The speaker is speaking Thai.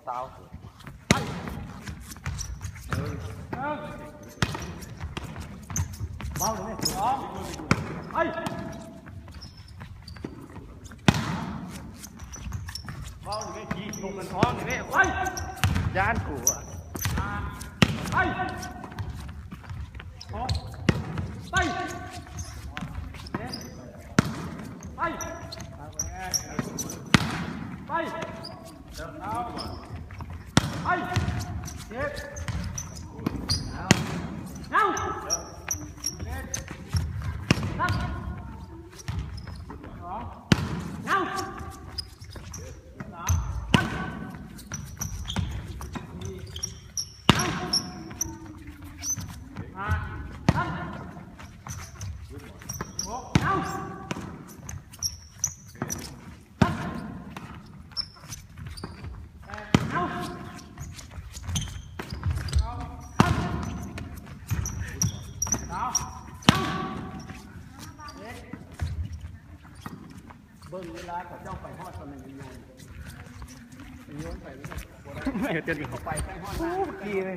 สาวเบาเลยสองไปเบาเลยจีลงมันท้องเลยไปย่านกูอ่ะไปไปไปไปไปเจ็บเอานับสองเอาเบิ่งเวลาเขาเจ้าไปฮอดตอนนั้นโยนไปไม่เห็นเตือนเขาไปฮอดกี่เลย